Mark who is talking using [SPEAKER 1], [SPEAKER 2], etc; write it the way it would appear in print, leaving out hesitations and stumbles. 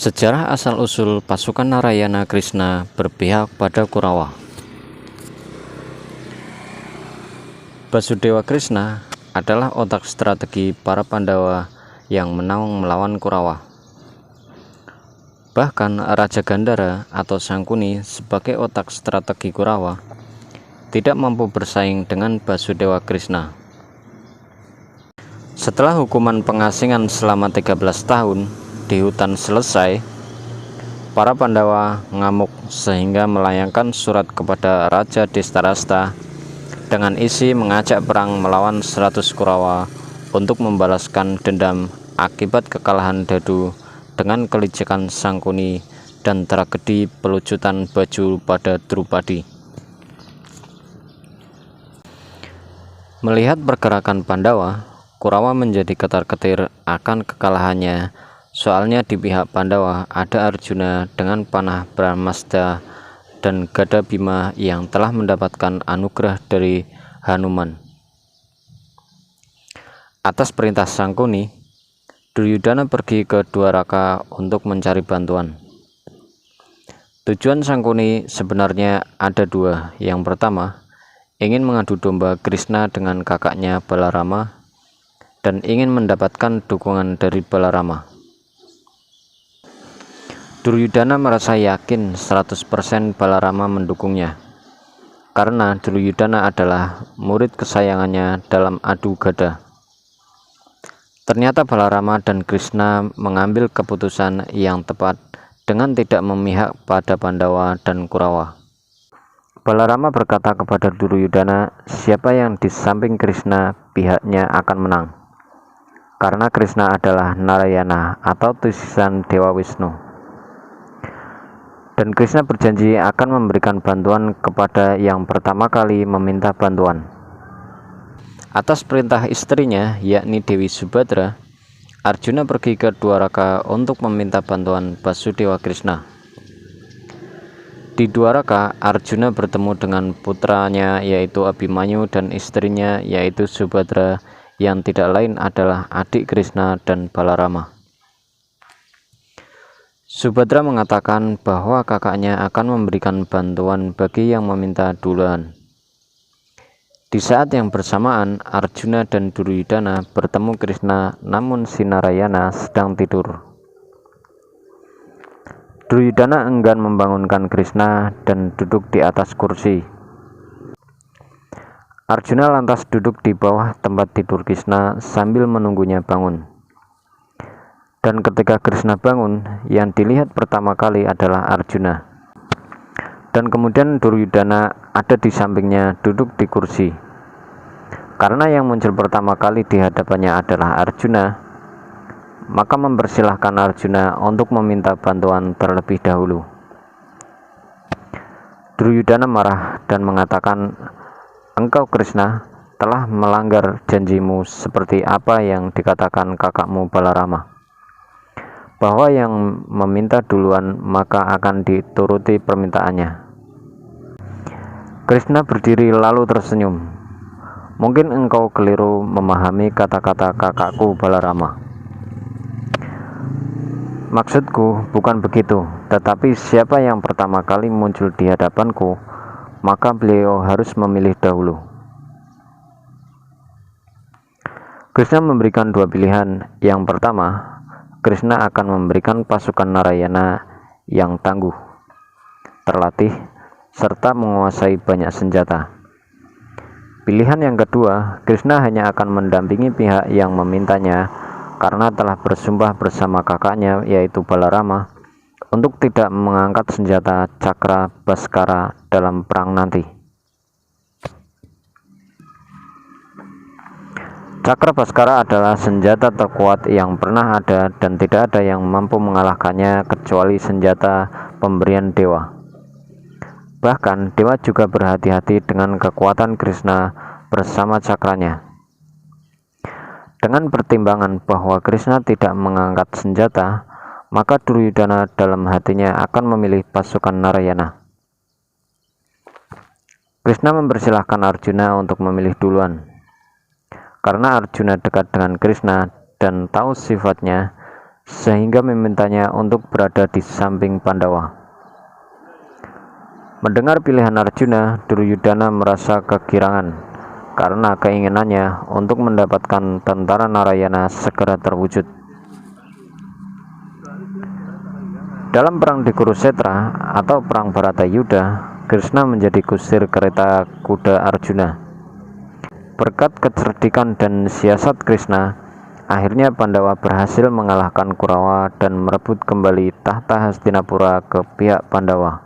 [SPEAKER 1] Sejarah asal-usul pasukan Narayana Krishna berpihak pada Kurawa. Basudewa Krishna adalah otak strategi para Pandawa yang menang melawan Kurawa. Bahkan Raja Gandhara atau Sangkuni sebagai otak strategi Kurawa tidak mampu bersaing dengan Basudewa Krishna. Setelah hukuman pengasingan selama 13 tahun di hutan selesai, para Pandawa ngamuk sehingga melayangkan surat kepada Raja Dhritarashtra dengan isi mengajak perang melawan 100 Kurawa untuk membalaskan dendam akibat kekalahan Dadu dengan kelicikan Sangkuni dan tragedi pelucutan baju pada Drupadi. Melihat pergerakan Pandawa, Kurawa menjadi ketar-ketir akan kekalahannya. Soalnya di pihak Pandawa ada Arjuna dengan panah Brahmastra dan gada Bima yang telah mendapatkan anugerah dari Hanuman. Atas perintah Sangkuni, Duryudana pergi ke Dwaraka untuk mencari bantuan. Tujuan Sangkuni sebenarnya ada dua. Yang pertama, ingin mengadu domba Krishna dengan kakaknya Balarama dan ingin mendapatkan dukungan dari Balarama. Duryudana merasa yakin 100% Balarama mendukungnya, karena Duryudana adalah murid kesayangannya dalam adu gada. Ternyata Balarama dan Krishna mengambil keputusan yang tepat dengan tidak memihak pada Pandawa dan Kurawa. Balarama berkata kepada Duryudana, siapa yang di samping Krishna pihaknya akan menang, karena Krishna adalah Narayana atau tulisan Dewa Wisnu. Dan Krishna berjanji akan memberikan bantuan kepada yang pertama kali meminta bantuan. Atas perintah istrinya, yakni Dewi Subhadra, Arjuna pergi ke Dwaraka untuk meminta bantuan Basudewa Krishna. Di Dwaraka, Arjuna bertemu dengan putranya yaitu Abhimanyu dan istrinya yaitu Subhadra yang tidak lain adalah adik Krishna dan Balarama. Subhadra mengatakan bahwa kakaknya akan memberikan bantuan bagi yang meminta duluan. Di saat yang bersamaan, Arjuna dan Duryudana bertemu Krishna, namun si Narayana sedang tidur. Duryudana enggan membangunkan Krishna dan duduk di atas kursi. Arjuna lantas duduk di bawah tempat tidur Krishna sambil menunggunya bangun. Dan ketika Krishna bangun, yang dilihat pertama kali adalah Arjuna. Dan kemudian Duryudana ada di sampingnya duduk di kursi. Karena yang muncul pertama kali di hadapannya adalah Arjuna, maka mempersilahkan Arjuna untuk meminta bantuan terlebih dahulu. Duryudana marah dan mengatakan, engkau Krishna telah melanggar janjimu seperti apa yang dikatakan kakakmu Balarama, bahwa yang meminta duluan maka akan dituruti permintaannya. Krishna berdiri lalu tersenyum. Mungkin engkau keliru memahami kata-kata kakakku Balarama. Maksudku bukan begitu, tetapi siapa yang pertama kali muncul di hadapanku, maka beliau harus memilih dahulu. Krishna memberikan dua pilihan. Yang pertama, Krishna akan memberikan pasukan Narayana yang tangguh, terlatih, serta menguasai banyak senjata. Pilihan yang kedua, Krishna hanya akan mendampingi pihak yang memintanya karena telah bersumpah bersama kakaknya yaitu Balarama untuk tidak mengangkat senjata Cakra Bhaskara dalam perang nanti. Cakra Bhaskara adalah senjata terkuat yang pernah ada dan tidak ada yang mampu mengalahkannya kecuali senjata pemberian dewa. Bahkan dewa juga berhati-hati dengan kekuatan Krishna bersama cakranya. Dengan pertimbangan bahwa Krishna tidak mengangkat senjata, maka Duryudana dalam hatinya akan memilih pasukan Narayana. Krishna mempersilahkan Arjuna untuk memilih duluan. Karena Arjuna dekat dengan Krishna dan tahu sifatnya, sehingga memintanya untuk berada di samping Pandawa. Mendengar pilihan Arjuna, Duryudana merasa kegirangan karena keinginannya untuk mendapatkan tentara Narayana segera terwujud. Dalam perang di Kurusetra atau perang Bharatayuda, Krishna menjadi kusir kereta kuda Arjuna. Berkat kecerdikan dan siasat Krishna, akhirnya Pandawa berhasil mengalahkan Kurawa dan merebut kembali tahta Hastinapura ke pihak Pandawa.